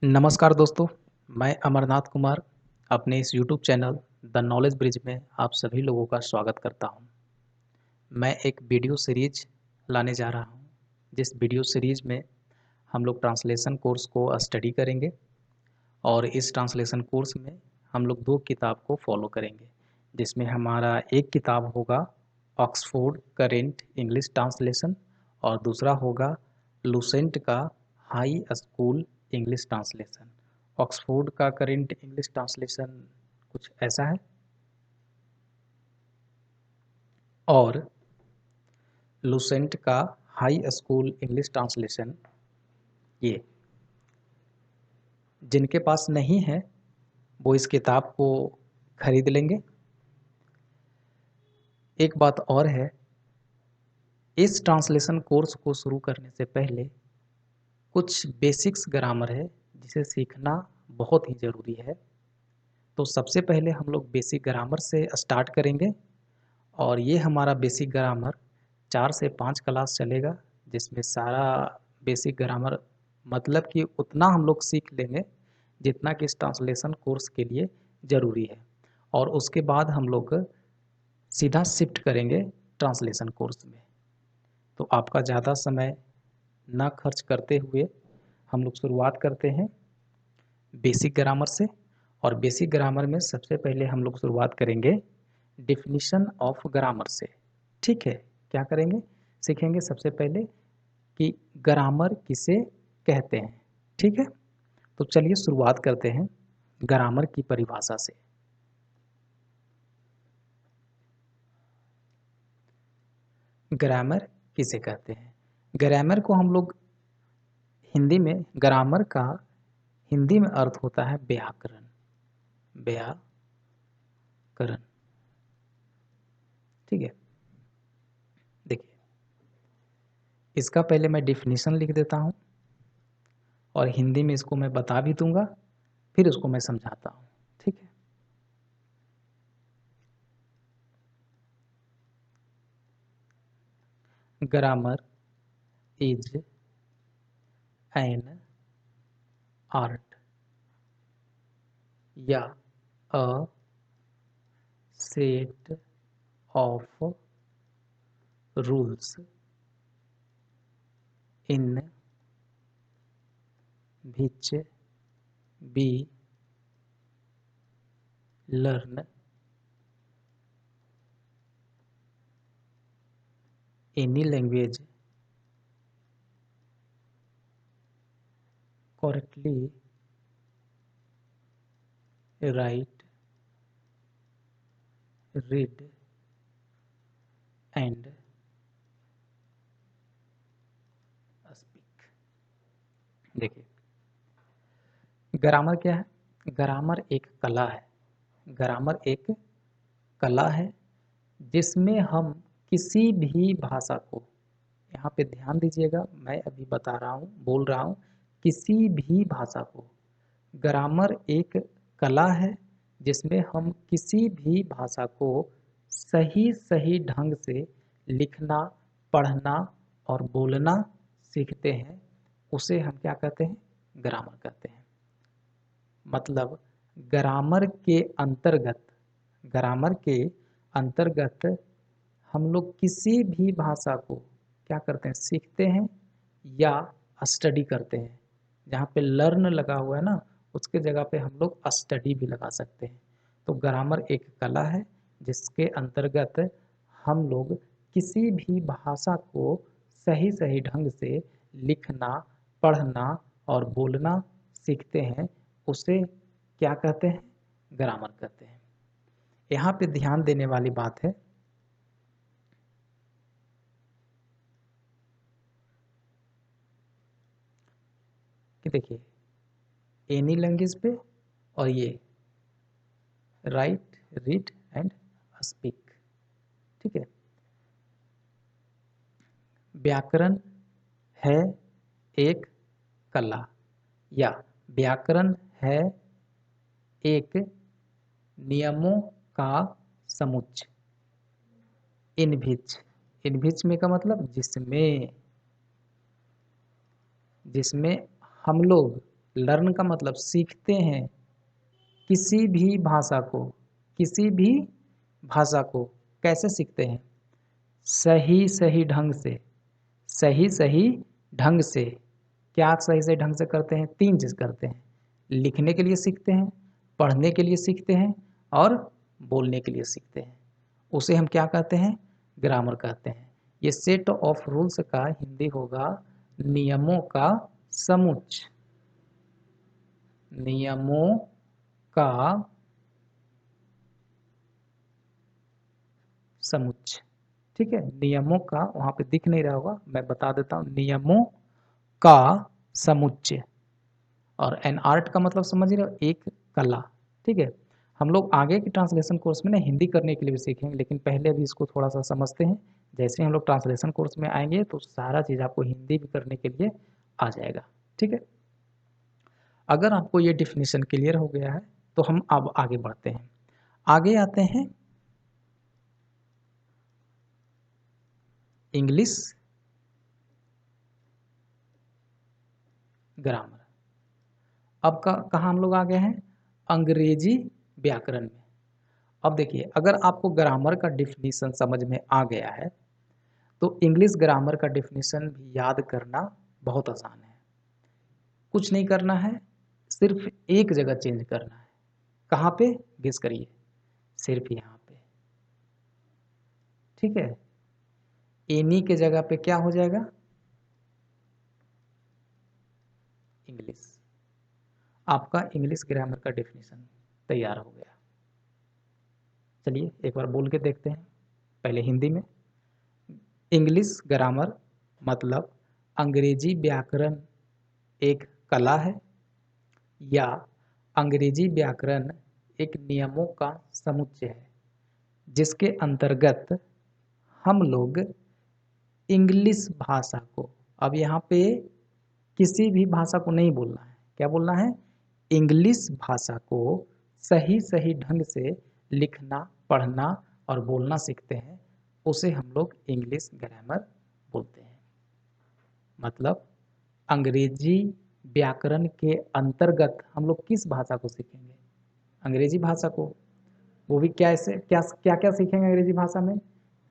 नमस्कार दोस्तों, मैं अमरनाथ कुमार अपने इस YouTube channel the knowledge bridge में आप सभी लोगों का स्वागत करता हूं। मैं एक वीडियो सीरीज लाने जा रहा हूं, जिस वीडियो सीरीज में हम लोग ट्रांसलेशन कोर्स को स्टडी करेंगे और इस ट्रांसलेशन कोर्स में हम लोग 2 किताब को फॉलो करेंगे, जिसमें हमारा एक किताब होगा ऑक्सफोर्ड करेंट इंग्लिश ट्रांसलेशन और दूसरा होगा लुसेंट का high school English translation. Oxford का करेंट इंग्लिश ट्रांसलेशन कुछ ऐसा है और लुसेंट का हाई स्कूल इंग्लिश ट्रांसलेशन ये। जिनके पास नहीं है वो इस किताब को खरीद लेंगे। एक बात और है, इस ट्रांसलेशन कोर्स को शुरू करने से पहले कुछ बेसिक्स ग्रामर है जिसे सीखना बहुत ही ज़रूरी है। तो सबसे पहले हम लोग बेसिक ग्रामर से स्टार्ट करेंगे और ये हमारा बेसिक ग्रामर 4 से 5 क्लास चलेगा, जिसमें सारा बेसिक ग्रामर मतलब कि उतना हम लोग सीख लेंगे जितना कि इस ट्रांसलेशन कोर्स के लिए ज़रूरी है। और उसके बाद हम लोग सीधा शिफ्ट करेंगे ट्रांसलेशन कोर्स में। तो आपका ज़्यादा समय ना खर्च करते हुए हम लोग शुरुआत करते हैं बेसिक ग्रामर से। और बेसिक ग्रामर में सबसे पहले हम लोग शुरुआत करेंगे डेफिनेशन ऑफ ग्रामर से। ठीक है, क्या करेंगे, सीखेंगे सबसे पहले कि ग्रामर किसे कहते हैं। ठीक है, तो चलिए शुरुआत करते हैं ग्रामर की परिभाषा से। ग्रामर किसे कहते हैं? ग्रामर को हम लोग हिंदी में, ग्रामर का हिंदी में अर्थ होता है व्याकरण। व्याकरण, ठीक है। देखिए, इसका पहले मैं डेफिनेशन लिख देता हूँ और हिंदी में इसको मैं बता भी दूंगा, फिर उसको मैं समझाता हूँ। ठीक है, ग्रामर इज एन आर्ट या a set of rules in which we learn any language correctly, write, read and speak। देखिए, ग्रामर क्या है? ग्रामर एक कला है। ग्रामर एक कला है जिसमें हम किसी भी भाषा को, यहाँ पे ध्यान दीजिएगा, मैं अभी बता रहा हूँ, बोल रहा हूँ, किसी भी भाषा को। ग्रामर एक कला है जिसमें हम किसी भी भाषा को सही सही ढंग से लिखना, पढ़ना और बोलना सीखते हैं। उसे हम क्या कहते हैं? ग्रामर कहते हैं। मतलब अंतर्गत ग्रामर के अंतर्गत हम लोग किसी भी भाषा को क्या करते हैं? सीखते हैं या स्टडी करते हैं। जहाँ पे लर्न लगा हुआ है ना, उसके जगह पे हम लोग स्टडी भी लगा सकते हैं। तो ग्रामर एक कला है जिसके अंतर्गत हम लोग किसी भी भाषा को सही सही ढंग से लिखना, पढ़ना और बोलना सीखते हैं। उसे क्या कहते हैं? ग्रामर कहते हैं। यहाँ पे ध्यान देने वाली बात है कि देखिए, एनी लैंग्वेज पे और ये राइट, रीड एंड स्पीक। ठीक है, व्याकरण है एक कला या व्याकरण है एक नियमों का समुच्चय। इनभिच, इनभिच में का मतलब जिसमें जिसमें हम लोग लर्न का मतलब सीखते हैं, किसी भी भाषा को, किसी भी भाषा को कैसे सीखते हैं? सही सही ढंग से, सही सही ढंग से। क्या सही सही ढंग से करते हैं? 3 चीज़ करते हैं। लिखने के लिए सीखते हैं, पढ़ने के लिए सीखते हैं और बोलने के लिए सीखते हैं। उसे हम क्या कहते हैं? ग्रामर कहते हैं। ये सेट ऑफ रूल्स का हिंदी होगा नियमों का समुच्चय। नियमों का समुच्चय। ठीक है, नियमों का, वहां पे दिख नहीं रहा होगा, मैं बता देता हूं, नियमों का समुच्चय। और एन आर्ट का मतलब समझ रहे हो? एक कला। ठीक है, हम लोग आगे के ट्रांसलेशन कोर्स में ना हिंदी करने के लिए भी सीखेंगे, लेकिन पहले अभी इसको थोड़ा सा समझते हैं। जैसे हम लोग ट्रांसलेशन कोर्स में आएंगे तो सारा चीज़ आपको हिंदी भी करने के लिए आ जाएगा। ठीक है, अगर आपको ये डिफिनीशन क्लियर हो गया है तो हम अब आगे बढ़ते हैं। आगे आते हैं इंग्लिश ग्रामर। अब कहाँ हम लोग आ गए हैं? अंग्रेजी व्याकरण में। अब देखिए, अगर आपको ग्रामर का डिफिनीशन समझ में आ गया है तो इंग्लिश ग्रामर का डिफिनीशन भी याद करना बहुत आसान है। कुछ नहीं करना है, सिर्फ एक जगह चेंज करना है। कहाँ पे? गेस करिए। सिर्फ यहाँ पे। ठीक है, एनी के जगह पे क्या हो जाएगा? इंग्लिश। आपका इंग्लिश ग्रामर का डिफिनीशन तैयार हो गया। चलिए एक बार बोल के देखते हैं, पहले हिंदी में। इंग्लिश ग्रामर मतलब अंग्रेजी व्याकरण एक कला है, या अंग्रेजी व्याकरण एक नियमों का समुच्चय है जिसके अंतर्गत हम लोग इंग्लिश भाषा को, अब यहाँ पे किसी भी भाषा को नहीं बोलना है, क्या बोलना है? इंग्लिश भाषा को सही सही ढंग से लिखना, पढ़ना और बोलना सीखते हैं, उसे हम लोग इंग्लिश ग्रामर बोलते हैं। मतलब अंग्रेजी व्याकरण के अंतर्गत हम लोग किस भाषा को सीखेंगे? अंग्रेजी भाषा को। वो भी कैसे, क्या क्या क्या सीखेंगे अंग्रेजी भाषा में?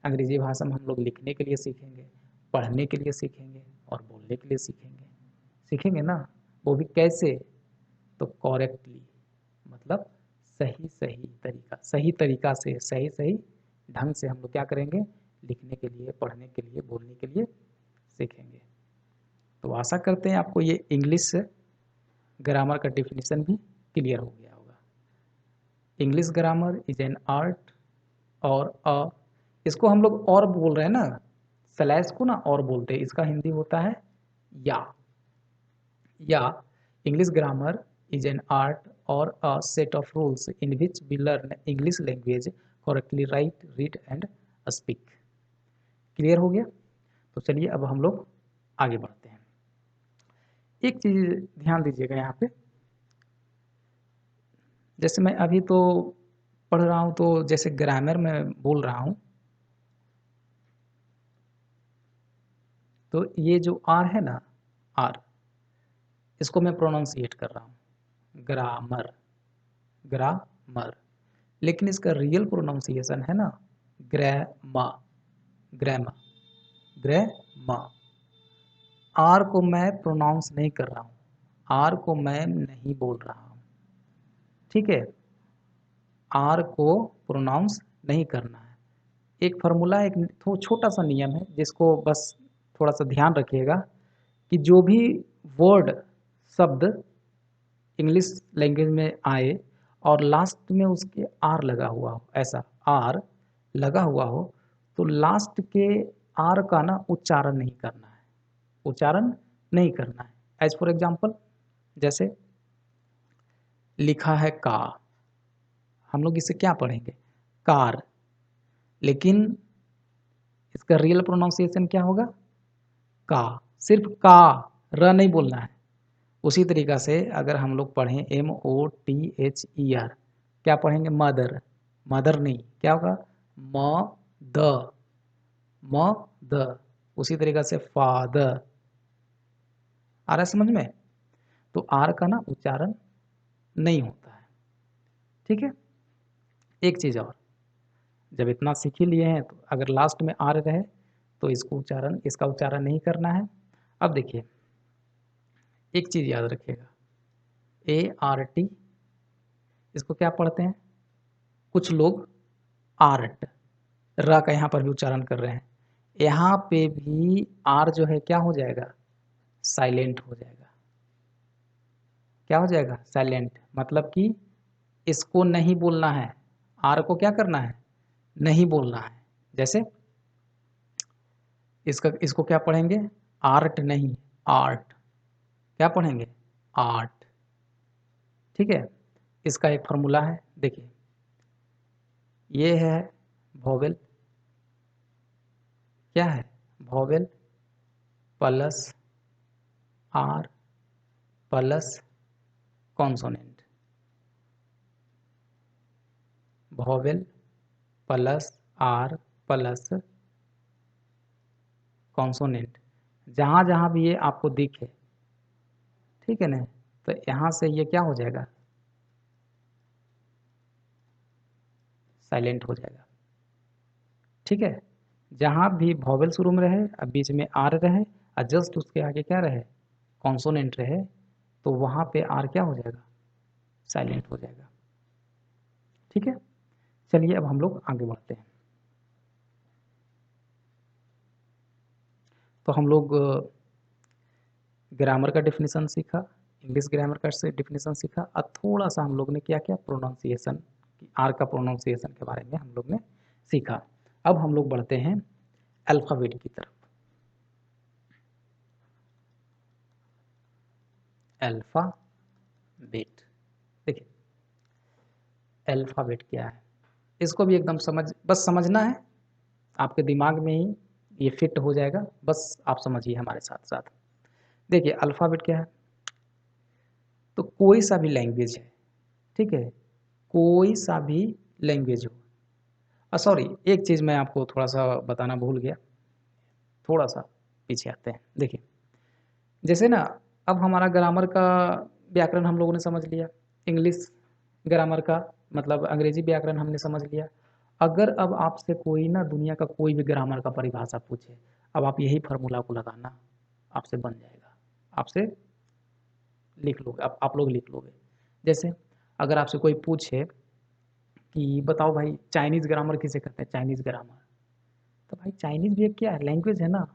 अंग्रेजी भाषा में हम लोग लिखने के लिए सीखेंगे, पढ़ने के लिए सीखेंगे और बोलने के लिए सीखेंगे। सीखेंगे ना? वो भी कैसे? तो करेक्टली, मतलब सही सही तरीका, सही तरीका से, सही सही ढंग से हम लोग क्या करेंगे? लिखने के लिए, पढ़ने के लिए, बोलने के लिए सीखेंगे। तो आशा करते हैं आपको ये इंग्लिश ग्रामर का डिफिनीशन भी क्लियर हो गया होगा। English grammar is an art और इसको हम लोग और बोल रहे हैं ना, स्लैश को ना और बोलते हैं, इसका हिंदी होता है या English grammar is an art और a set of rules in which we learn English language correctly write, read and speak. Clear हो गया? तो चलिए अब हम लोग आगे बढ़ते हैं। एक चीज ध्यान दीजिएगा यहाँ पे, जैसे मैं अभी तो पढ़ रहा हूँ तो जैसे ग्रामर में बोल रहा हूँ, तो ये जो आर है ना, आर, इसको मैं प्रोनाउंसिएट कर रहा हूँ ग्रामर, ग्रामर। लेकिन इसका रियल प्रोनाउंसिएशन है ना ग्रैमा, ग्रैमा, ग्रैमा। आर को मैं प्रोनाउंस नहीं कर रहा हूँ, आर को मैं नहीं बोल रहा हूँ। ठीक है, आर को प्रोनाउंस नहीं करना है। एक फार्मूला, एक छोटा सा नियम है जिसको बस थोड़ा सा ध्यान रखिएगा कि जो भी वर्ड, शब्द इंग्लिश लैंग्वेज में आए और लास्ट में उसके आर लगा हुआ हो, ऐसा आर लगा हुआ हो, तो लास्ट के आर का ना उच्चारण नहीं करना है, उच्चारण नहीं करना है। एज फॉर एग्जाम्पल, जैसे लिखा है का, हम लोग इसे क्या पढ़ेंगे? कार। लेकिन इसका रियल प्रोनाउंसिएशन क्या होगा? का, सिर्फ का, र नहीं बोलना है। उसी तरीका से अगर हम लोग पढ़ें MOTHER, क्या पढ़ेंगे? मदर, मदर नहीं, क्या होगा? म द, म द। उसी तरीका से फादर। आ रहा है समझ में? तो आर का ना उच्चारण नहीं होता है। ठीक है, एक चीज़ और, जब इतना सीख ही लिए हैं तो अगर लास्ट में आर रहे तो इसका उच्चारण नहीं करना है। अब देखिए, एक चीज़ याद रखिएगा, ए आर टी, इसको क्या पढ़ते हैं कुछ लोग, आर्ट, र का यहाँ पर भी उच्चारण कर रहे हैं। यहाँ पे भी आर जो है क्या हो जाएगा, साइलेंट हो जाएगा। क्या हो जाएगा, साइलेंट, मतलब कि इसको नहीं बोलना है, आर को क्या करना है, नहीं बोलना है। जैसे इसको क्या पढ़ेंगे, आर्ट नहीं, आर्ट, क्या पढ़ेंगे, आर्ट। ठीक है, इसका एक फॉर्मूला है, देखिए ये है वोवेल, क्या है, vowel plus R plus consonant, vowel plus R plus consonant. जहाँ जहाँ भी ये आपको दिखे, ठीक है ना, तो यहाँ से ये क्या हो जाएगा, साइलेंट हो जाएगा। ठीक है, जहाँ भी वॉवेल शुरू में रहे, अब बीच में आर रहे और जस्ट उसके आगे क्या रहे, कॉन्सोनेंट रहे, तो वहाँ पे आर क्या हो जाएगा, साइलेंट हो जाएगा। ठीक है, चलिए अब हम लोग आगे बढ़ते हैं। तो हम लोग ग्रामर का डेफिनेशन सीखा, इंग्लिश ग्रामर का से डेफिनेशन सीखा, और थोड़ा सा हम लोग ने क्या किया, प्रोनाउंसिएशन, आर का प्रोनाउंसिएशन के बारे में हम लोग ने सीखा। अब हम लोग बढ़ते हैं अल्फ़ाबेट की तरफ। अल्फ़ाबेट, देखिए अल्फ़ाबेट क्या है, इसको भी एकदम बस समझना है, आपके दिमाग में ही ये फिट हो जाएगा, बस आप समझिए हमारे साथ साथ। देखिए अल्फ़ाबेट क्या है, तो कोई सा भी लैंग्वेज है, ठीक है, कोई सा भी लैंग्वेज हो। सॉरी, एक चीज़ मैं आपको थोड़ा सा बताना भूल गया, थोड़ा सा पीछे आते हैं। देखिए जैसे ना, अब हमारा ग्रामर का व्याकरण हम लोगों ने समझ लिया, इंग्लिश ग्रामर का मतलब अंग्रेजी व्याकरण हमने समझ लिया। अगर अब आपसे कोई ना दुनिया का कोई भी ग्रामर का परिभाषा पूछे, अब आप यही फार्मूला को लगाना, आपसे बन जाएगा, आपसे लिख लोगे, आप लोग लिख लोगे। जैसे अगर आपसे कोई पूछे कि बताओ भाई चाइनीज़ ग्रामर किसे कहते हैं, चाइनीज़ ग्रामर, तो भाई चाइनीज़ भी एक क्या है, लैंग्वेज है ना,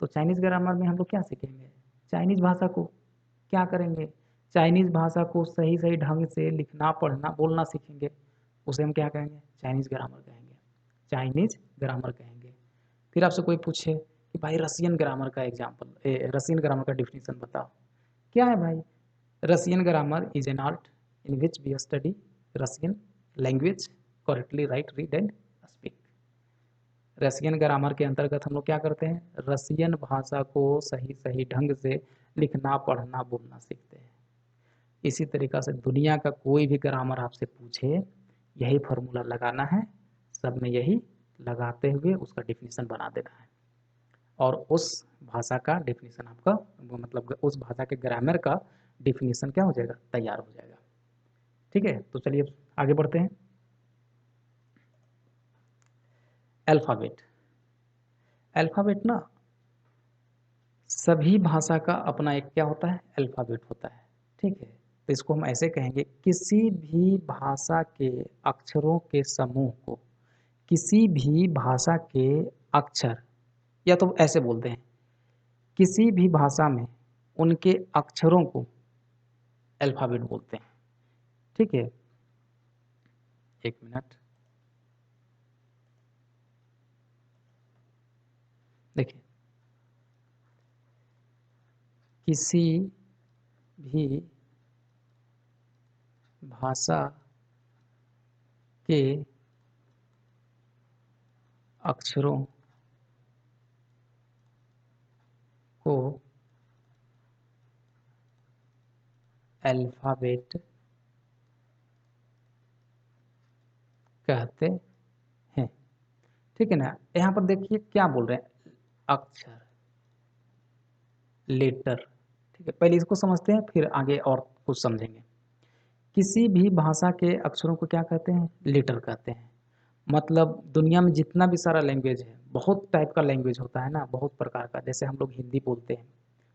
तो चाइनीज़ ग्रामर में हम लोग क्या सीखेंगे, चाइनीज़ भाषा को क्या करेंगे, चाइनीज़ भाषा को सही सही ढंग से लिखना पढ़ना बोलना सीखेंगे, उसे हम क्या कहेंगे, चाइनीज़ ग्रामर कहेंगे, चाइनीज़ ग्रामर कहेंगे। फिर आपसे कोई पूछे कि भाई रसियन ग्रामर का रसियन ग्रामर का डिफिनीशन बताओ, क्या है भाई, Russian grammar is an art in which we study Russian language, correctly write, read and speak. Russian grammar के अंतर्गत हम लोग क्या करते हैं, रसियन भाषा को सही सही ढंग से लिखना पढ़ना बोलना सीखते हैं। इसी तरीक़ा से दुनिया का कोई भी ग्रामर आपसे पूछे, यही फार्मूला लगाना है, सब में यही लगाते हुए उसका डेफिनेशन बना देना है, और उस भाषा का डेफिनेशन आपका मतलब उस भाषा के ग्रामर का डेफिनेशन क्या हो जाएगा, तैयार हो जाएगा। ठीक है, तो चलिए आगे बढ़ते हैं। अल्फ़ाबेट, अल्फ़ाबेट ना सभी भाषा का अपना एक क्या होता है, अल्फ़ाबेट होता है। ठीक है, तो इसको हम ऐसे कहेंगे, किसी भी भाषा के अक्षरों के समूह को, किसी भी भाषा के अक्षर, या तो ऐसे बोलते हैं, किसी भी भाषा में उनके अक्षरों को अल्फ़ाबेट बोलते हैं। ठीक है, एक मिनट, देखिए किसी भी भाषा के अक्षरों को अल्फ़ाबेट कहते हैं। ठीक है ना, यहाँ पर देखिए क्या बोल रहे हैं, अक्षर, लेटर, ठीक है, पहले इसको समझते हैं फिर आगे और कुछ समझेंगे। किसी भी भाषा के अक्षरों को क्या कहते हैं? लेटर कहते हैं। मतलब दुनिया में जितना भी सारा लैंग्वेज है, बहुत टाइप का लैंग्वेज होता है ना, बहुत प्रकार का। जैसे हम लोग हिंदी बोलते हैं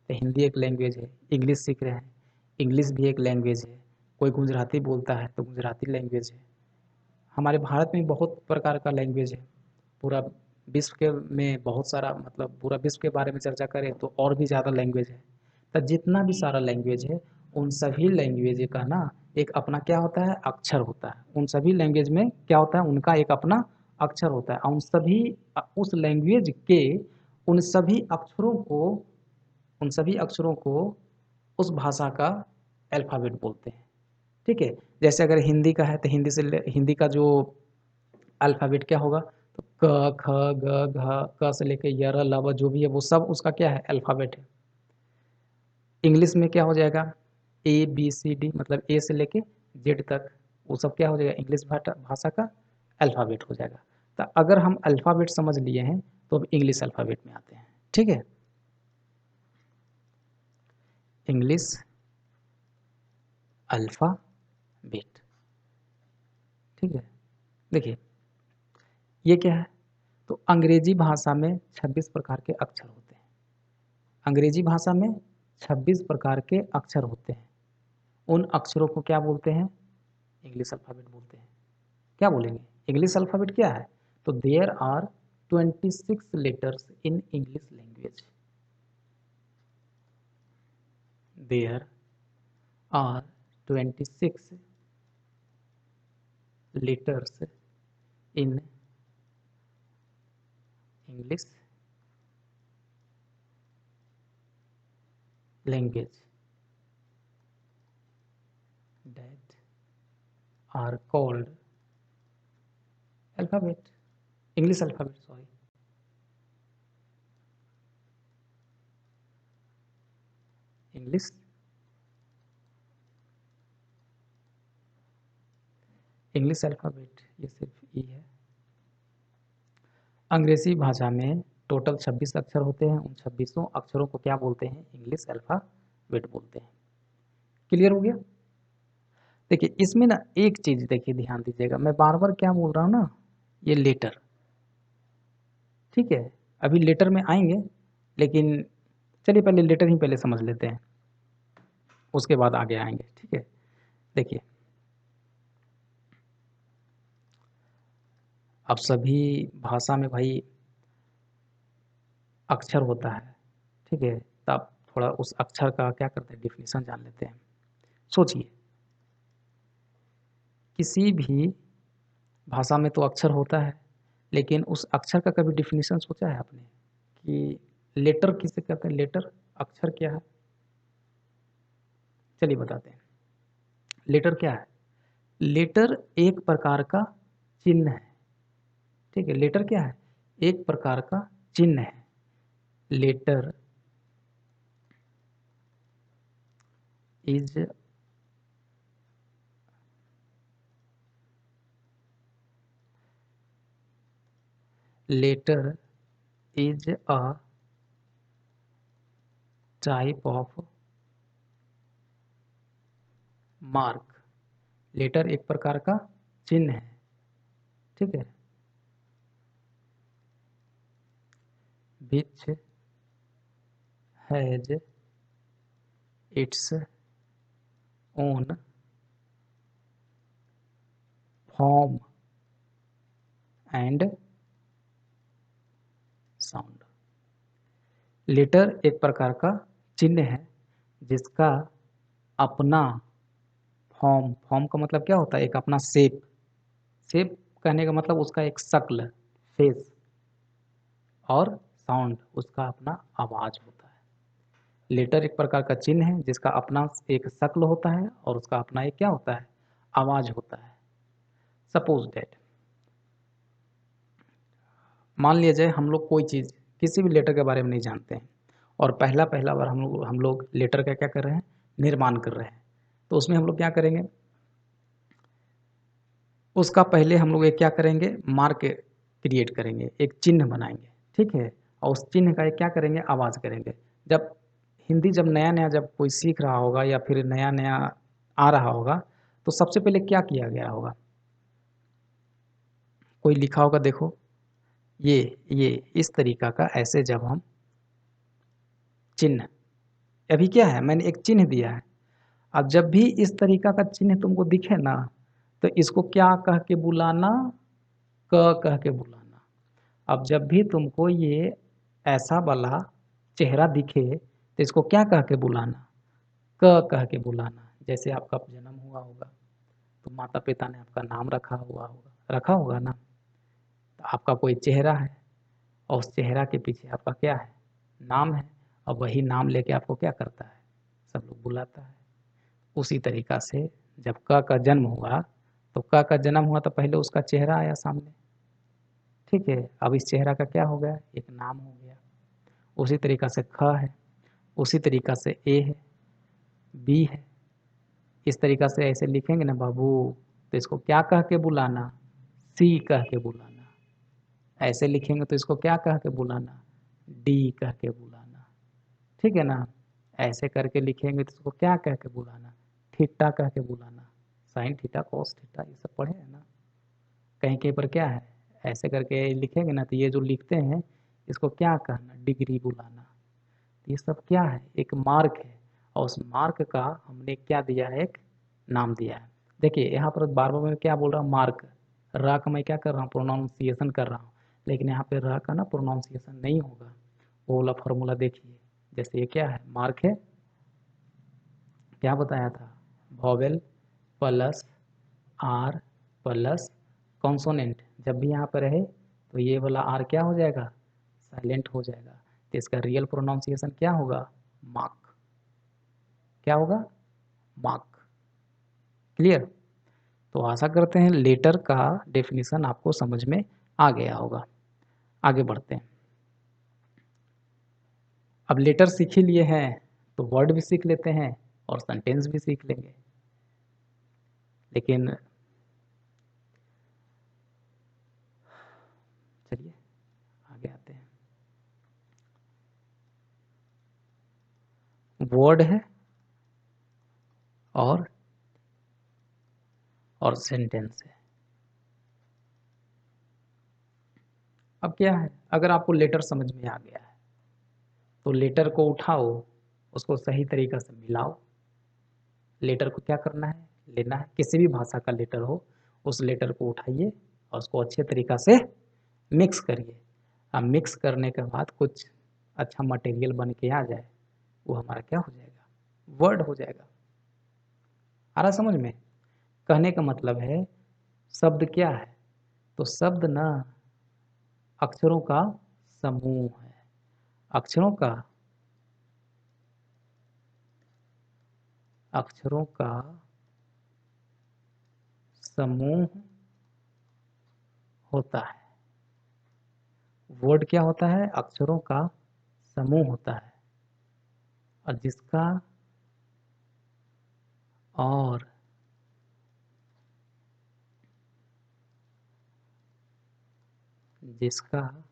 तो हिंदी एक लैंग्वेज है, इंग्लिश सीख रहे हैं, इंग्लिश भी एक लैंग्वेज है, कोई गुजराती बोलता है तो गुजराती लैंग्वेज है। हमारे भारत में बहुत प्रकार का लैंग्वेज है। पूरा विश्व के में बहुत सारा, मतलब पूरा विश्व के बारे में चर्चा करें तो और भी ज़्यादा लैंग्वेज है। तो जितना भी सारा लैंग्वेज है, उन सभी लैंग्वेज का ना एक अपना क्या होता है? अक्षर होता है। उन सभी लैंग्वेज में क्या होता है? उनका एक अपना अक्षर होता है। और उन सभी उस लैंग्वेज के उन सभी अक्षरों को उन सभी अक्षरों को उस भाषा का अल्फ़ाबेट बोलते हैं। ठीक है? जैसे अगर हिंदी का है तो हिंदी का जो अल्फ़ाबेट क्या होगा? तो क, ख, ग, घ, क से लेके य, र, ल, व जो भी है वो सब उसका क्या है? अल्फ़ाबेट है। इंग्लिश में क्या हो जाएगा? ए, बी, सी, डी, मतलब ए से लेके जेड तक वो सब क्या हो जाएगा? इंग्लिश भाषा का अल्फ़ाबेट हो जाएगा। तो अगर हम अल्फ़ाबेट समझ लिए हैं तो अब इंग्लिश अल्फ़ाबेट में आते हैं। ठीक है? English alphabet. ठीक है? देखिए, ये क्या है? तो अंग्रेजी भाषा में 26 प्रकार के अक्षर होते हैं। अंग्रेजी भाषा में 26 प्रकार के अक्षर होते हैं। उन अक्षरों को क्या बोलते हैं? इंग्लिश अल्फ़ाबेट बोलते हैं। क्या बोलेंगे? इंग्लिश अल्फ़ाबेट क्या है? तो there are 26 letters in English language. There are 26 letters in English language that are called alphabet, English alphabet, sorry. English alphabet, ये सिर्फ ई है। अंग्रेजी भाषा में टोटल 26 अक्षर होते हैं। उन 26 अक्षरों को क्या बोलते हैं? इंग्लिश अल्फ़ाबेट बोलते हैं। क्लियर हो गया? देखिए, इसमें ना एक चीज़ देखिए, ध्यान दीजिएगा, मैं बार-बार क्या बोल रहा हूँ ना, ये लेटर, ठीक है? अभी लेटर में आएँगे, लेकिन चलिए पहले लेटर ही पहले समझ लेते हैं, उसके बाद आगे आएँगे, ठीक है? देखिए, अब सभी भाषा में भाई अक्षर होता है, ठीक है? तो आप थोड़ा उस अक्षर का क्या करते हैं? डेफिनेशन जान लेते हैं। सोचिए, किसी भी भाषा में तो अक्षर होता है, लेकिन उस अक्षर का कभी डेफिनेशन सोचा है आपने कि लेटर किसे कहते हैं? लेटर, अक्षर क्या है? चलिए बताते हैं। लेटर क्या है? लेटर एक प्रकार का चिन्ह है, ठीक है? लेटर क्या है? एक प्रकार का चिन्ह है। Letter is letter is a type of mark. Letter एक प्रकार का चिन्ह है, ठीक है? Which has its own form and sound. Letter एक प्रकार का चिन्ह है जिसका अपना फॉर्म का मतलब क्या होता है? एक अपना शेप। शेप कहने का मतलब उसका एक शक्ल, फेस, और साउंड उसका अपना आवाज़ होता है। लेटर एक प्रकार का चिन्ह है जिसका अपना एक शक्ल होता है और उसका अपना एक क्या होता है? आवाज़ होता है। सपोज दैट, मान लिया जाए हम लोग कोई चीज़ किसी भी लेटर के बारे में नहीं जानते हैं और पहला बार हम लोग लेटर का क्या कर रहे हैं? निर्माण कर रहे हैं। तो उसमें हम लोग क्या करेंगे? उसका पहले हम लोग एक क्या करेंगे? मार्क क्रिएट करेंगे, एक चिन्ह बनाएँगे, ठीक है? और उस चिन्ह का एक क्या करेंगे? आवाज़ करेंगे। जब हिंदी जब नया-नया जब कोई सीख रहा होगा या फिर नया-नया आ रहा होगा, तो सबसे पहले क्या किया गया होगा? कोई लिखा होगा देखो, ये इस तरीका का ऐसे जब हम चिन्ह अभी क्या है मैंने एक चिन्ह दिया है। अब जब भी इस तरीका का चिन्ह तुमको दिखे ना, तो इसको क्या कह के बुलाना? क कह के बुलाना। अब जब भी तुमको ये ऐसा वाला चेहरा दिखे, तो इसको क्या कह के बुलाना? क कह के बुलाना। जैसे आपका जन्म हुआ होगा, तो माता-पिता ने आपका नाम रखा होगा ना? तो आपका कोई चेहरा है और उस चेहरा के पीछे आपका क्या है? नाम है और वही नाम लेके आपको क्या करता है? सब लोग बुलाता है। उसी तरीका से जब क का जन्म हुआ, तो क का जन्म हुआ तो पहले उसका चेहरा आया सामने, ठीक है? अब इस चेहरा का क्या हो गया? एक नाम हो गया। उसी तरीका से ख है, उसी तरीका से ए है, बी है। इस तरीका से ऐसे लिखेंगे ना बाबू, तो इसको क्या कह के बुलाना? सी कह के बुलाना। ऐसे लिखेंगे तो इसको क्या कह के बुलाना? डी कह के बुलाना, ठीक है ना? ऐसे करके लिखेंगे तो इसको क्या कह के बुलाना? थीटा कह के बुलाना। साइन थीटा, कॉस थीटा ये सब पढ़े हैं ना? कहीं-कहीं पर क्या है, ऐसे करके लिखेंगे ना तो ये जो लिखते हैं, इसको क्या कहना? डिग्री बुलाना। ये सब क्या है? एक मार्क है और उस मार्क का हमने क्या दिया है? एक नाम दिया है। देखिए यहाँ पर बार-बार मैं क्या बोल रहा हूँ? मार्क। र का मैं क्या कर रहा हूँ? प्रोनाउंसिएशन कर रहा हूँ। लेकिन यहाँ पे र का ना प्रोनाउंसिएशन नहीं होगा। वो वाला फ़ॉर्मूला देखिए। जैसे ये क्या है? मार्क है, क्या बताया था? Vowel plus R plus consonant. जब भी यहाँ पे रहे तो ये वाला आर क्या हो जाएगा? साइलेंट हो जाएगा। तो इसका रियल प्रोनाउंसिएशन क्या होगा? मार्क। क्या होगा? मार्क। क्लियर? तो आशा करते हैं लेटर का डेफिनेशन आपको समझ में आ गया होगा। आगे बढ़ते हैं। अब लेटर सीख ही लिए हैं तो वर्ड भी सीख लेते हैं और सेंटेंस भी सीख लेंगे। लेकिन चलिए आगे आते हैं। वर्ड है और सेंटेंस है। अब क्या है, अगर आपको लेटर समझ में आ गया है तो लेटर को उठाओ, उसको सही तरीक़ा से मिलाओ। लेटर को क्या करना है? लेना है, किसी भी भाषा का लेटर हो, उस लेटर को उठाइए और उसको अच्छे तरीक़ा से मिक्स करिए। अब मिक्स करने के बाद कुछ अच्छा मटेरियल बन के आ जाए, वो हमारा क्या हो जाएगा? वर्ड हो जाएगा। आ रहा समझ में? कहने का मतलब है शब्द क्या है? तो शब्द ना अक्षरों का समूह है। अक्षरों का समूह होता है। वर्ड क्या होता है? अक्षरों का समूह होता है और और जिसका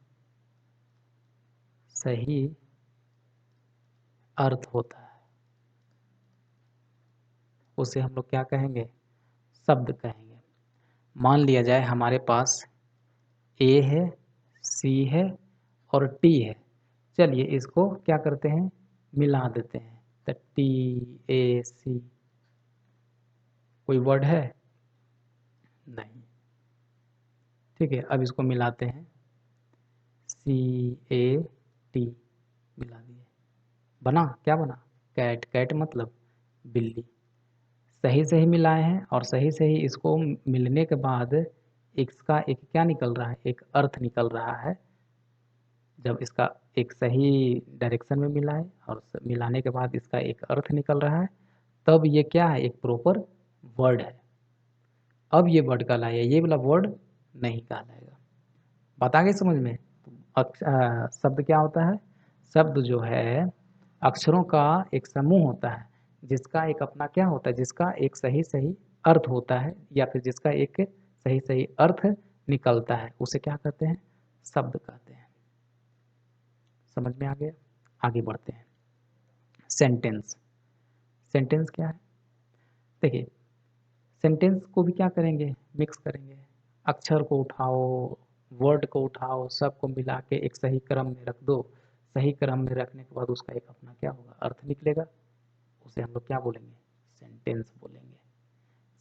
सही अर्थ होता है, उसे हम लोग क्या कहेंगे? शब्द कहेंगे। मान लिया जाए हमारे पास ए है, सी है और टी है। चलिए इसको क्या करते हैं? मिला देते हैं। तो टी ए सी कोई वर्ड है? नहीं। ठीक है, अब इसको मिलाते हैं। सी ए टी मिला दिए, बना क्या बना? कैट। कैट मतलब बिल्ली। सही सही मिलाए हैं और सही सही इसको मिलने के बाद इसका एक क्या निकल रहा है? एक अर्थ निकल रहा है। जब इसका एक सही डायरेक्शन में मिला है और मिलाने के बाद इसका एक अर्थ निकल रहा है, तब ये क्या है? एक प्रॉपर वर्ड है। अब ये वर्ड कहलाएगा, ये वाला वर्ड नहीं कहलाएगा। बात आ गई समझ में? शब्द क्या होता है? शब्द जो है अक्षरों का एक समूह होता है, जिसका एक अपना क्या होता है? जिसका एक सही सही अर्थ होता है या फिर जिसका एक सही सही अर्थ निकलता है, उसे क्या कहते हैं? शब्द कहते हैं। समझ में आ गया? आगे बढ़ते हैं। सेंटेंस। सेंटेंस क्या है? देखिए, सेंटेंस को भी क्या करेंगे, मिक्स करेंगे। अक्षर को उठाओ, वर्ड को उठाओ, सबको मिला के एक सही क्रम में रख दो। सही क्रम में रखने के बाद उसका एक अपना क्या होगा, अर्थ निकलेगा। उसे हम लोग क्या बोलेंगे, सेंटेंस बोलेंगे।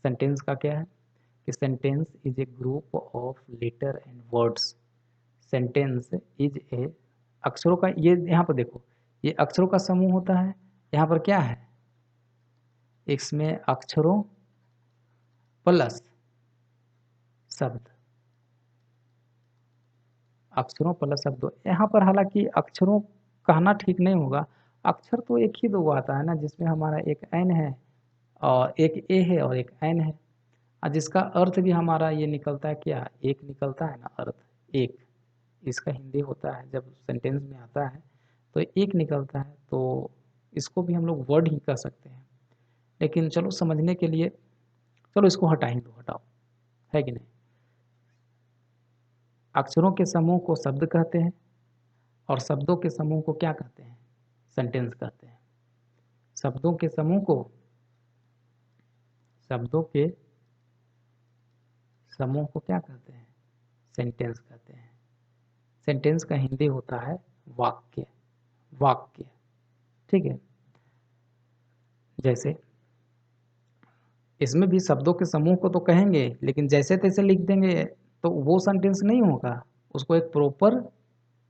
सेंटेंस का क्या है कि sentence is a group of letter and words. Sentence is a, अक्षरों का, ये यहाँ पर देखो, ये अक्षरों का समूह होता है। यहाँ पर क्या है, इसमें अक्षरों प्लस शब्द, अक्षरों प्लस शब्द। यहाँ पर हालांकि अक्षरों कहना ठीक नहीं होगा, अक्षर तो एक ही दो आता है ना, जिसमें हमारा एक एन है और एक ए है और एक एन है, और जिसका अर्थ भी हमारा ये निकलता है क्या, एक निकलता है ना अर्थ, एक। इसका हिंदी होता है जब सेंटेंस में आता है तो एक निकलता है, तो इसको भी हम लोग वर्ड ही कह सकते हैं। लेकिन चलो समझने के लिए, चलो इसको हटा ही दो, हटाओ, है कि नहीं। अक्षरों के समूह को शब्द कहते हैं और शब्दों के समूह को क्या कहते हैं, सेंटेंस कहते हैं। शब्दों के समूह को, शब्दों के समूह को क्या कहते हैं, सेंटेंस कहते हैं। सेंटेंस का हिंदी होता है वाक्य, वाक्य, ठीक है। जैसे इसमें भी शब्दों के समूह को तो कहेंगे, लेकिन जैसे तैसे लिख देंगे तो वो सेंटेंस नहीं होगा। उसको एक प्रॉपर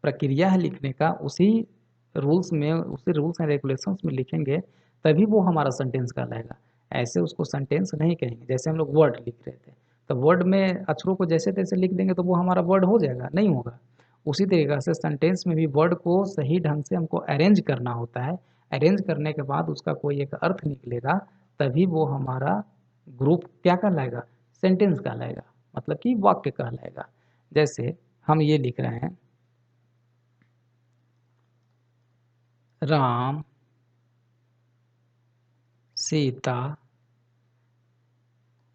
प्रक्रिया है लिखने का, उसी रूल्स में, उसी रूल्स एंड रेगुलेशंस में लिखेंगे तभी वो हमारा सेंटेंस कहलाएगा। ऐसे उसको सेंटेंस नहीं कहेंगे। जैसे हम लोग वर्ड लिख रहे थे, तो वर्ड में अक्षरों को जैसे तैसे लिख देंगे तो वो हमारा वर्ड हो जाएगा, नहीं होगा। उसी तरीक़े से सेंटेंस में भी वर्ड को सही ढंग से हमको अरेंज करना होता है। अरेंज करने के बाद उसका कोई एक अर्थ निकलेगा, तभी वो हमारा ग्रुप क्या कहलाएगा, सेंटेंस कहलाएगा, मतलब कि वाक्य कहलाएगा। जैसे हम ये लिख रहे हैं, राम सीता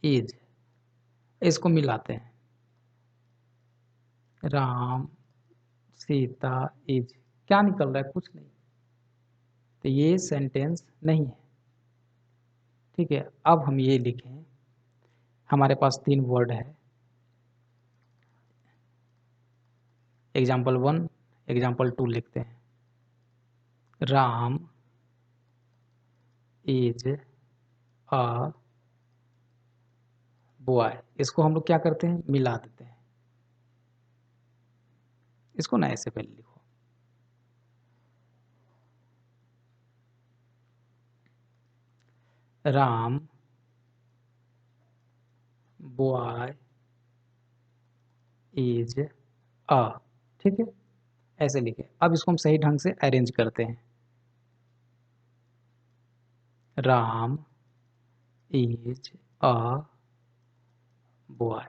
इज, इसको मिलाते हैं, राम सीता इज, क्या निकल रहा है, कुछ नहीं। तो ये सेंटेंस नहीं है, ठीक है। अब हम ये लिखें, हमारे पास 3 वर्ड है, एग्जाम्पल 1, एग्जाम्पल 2 लिखते हैं। राम इज अ बॉय, इसको हम लोग क्या करते हैं, मिला देते हैं। इसको ना ऐसे पहले लिखो, राम बॉय इज अ, ठीक है, ऐसे लिखे। अब इसको हम सही ढंग से अरेंज करते हैं, राम इज अ बॉय।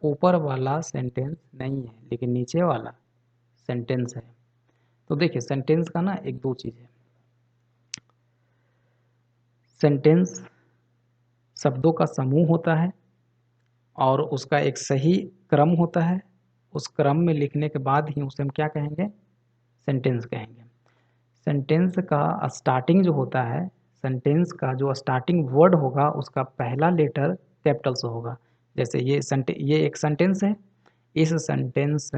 ऊपर वाला सेंटेंस नहीं है, लेकिन नीचे वाला सेंटेंस है। तो देखिए, सेंटेंस का ना एक दो चीज़ है। सेंटेंस शब्दों का समूह होता है और उसका एक सही क्रम होता है। उस क्रम में लिखने के बाद ही उसे हम क्या कहेंगे, सेंटेंस कहेंगे। सेंटेंस का स्टार्टिंग जो होता है, सेंटेंस का जो स्टार्टिंग वर्ड होगा उसका पहला लेटर कैपिटल से होगा। जैसे ये एक सेंटेंस है, इस सेंटेंस,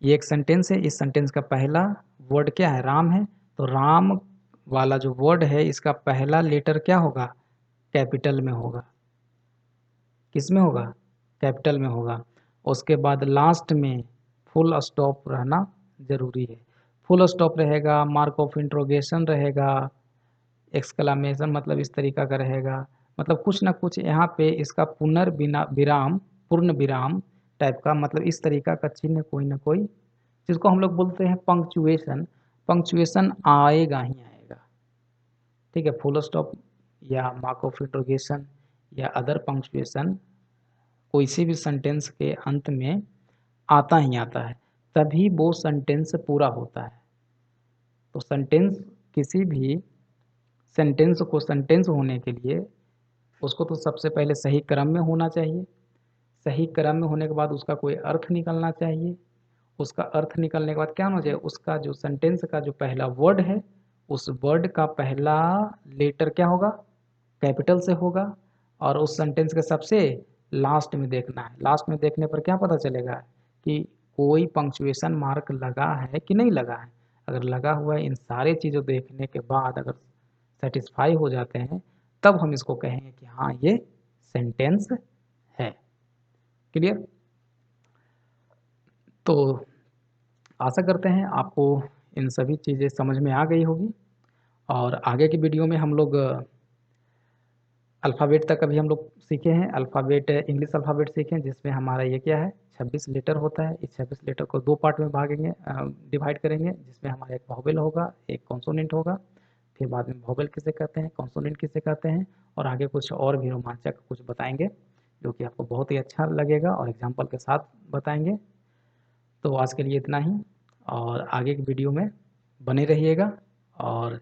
ये एक सेंटेंस है, इस सेंटेंस का पहला वर्ड क्या है, राम है। तो राम वाला जो वर्ड है इसका पहला लेटर क्या होगा, कैपिटल में होगा। किस में होगा, कैपिटल में होगा। उसके बाद लास्ट में फुल स्टॉप रहना ज़रूरी है। फुल स्टॉप रहेगा, मार्क ऑफ इंट्रोगेशन रहेगा, एक्सक्लामेशन मतलब इस तरीका का रहेगा। मतलब कुछ ना कुछ यहाँ पे इसका विराम, पूर्ण विराम टाइप का, मतलब इस तरीका का चिन्ह कोई ना कोई, जिसको हम लोग बोलते हैं पंक्चुएशन। पंक्चुएशन आएगा ही आएगा, ठीक है। फुल स्टॉप या मार्क ऑफ इंट्रोगेशन या अदर पंक्चुएशन कोई सी भी सेंटेंस के अंत में आता ही आता है, तभी वो सेंटेंस पूरा होता है। तो सेंटेंस, किसी भी सेंटेंस को सेंटेंस होने के लिए उसको तो सबसे पहले सही क्रम में होना चाहिए। सही क्रम में होने के बाद उसका कोई अर्थ निकलना चाहिए। उसका अर्थ निकलने के बाद क्या होना चाहिए, उसका जो सेंटेंस का जो पहला वर्ड है उस वर्ड का पहला लेटर क्या होगा, कैपिटल से होगा, और उस सेंटेंस के सबसे लास्ट में देखना है। लास्ट में देखने पर क्या पता चलेगा कि कोई पंक्चुएशन मार्क लगा है कि नहीं लगा है। अगर लगा हुआ है, इन सारे चीज़ों देखने के बाद अगर सेटिस्फाई हो जाते हैं, तब हम इसको कहेंगे कि हाँ ये सेंटेंस है। क्लियर? तो आशा करते हैं आपको इन सभी चीज़ें समझ में आ गई होगी, और आगे की वीडियो में हम लोग अल्फ़ाबेट तक अभी हम लोग सीखे हैं। अल्फ़ाबेट, इंग्लिश अल्फ़ाबेट सीखे हैं, जिसमें हमारा ये क्या है, 26 लेटर होता है। इस 26 लेटर को 2 पार्ट में भागेंगे, डिवाइड करेंगे, जिसमें हमारा एक वोवेल होगा, एक कॉन्सोनेंट होगा। फिर बाद में वोवेल किसे कहते हैं, कॉन्सोनेंट किसे कहते हैं, और आगे कुछ और भी रोमांचक कुछ बताएँगे, जो कि आपको बहुत ही अच्छा लगेगा और एग्ज़ाम्पल के साथ बताएँगे। तो आज के लिए इतना ही, और आगे की वीडियो में बने रहिएगा, और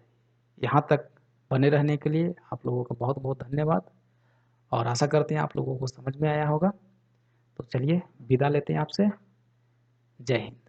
यहाँ तक बने रहने के लिए आप लोगों का बहुत बहुत धन्यवाद, और आशा करते हैं आप लोगों को समझ में आया होगा। तो चलिए विदा लेते हैं आपसे। जय हिंद।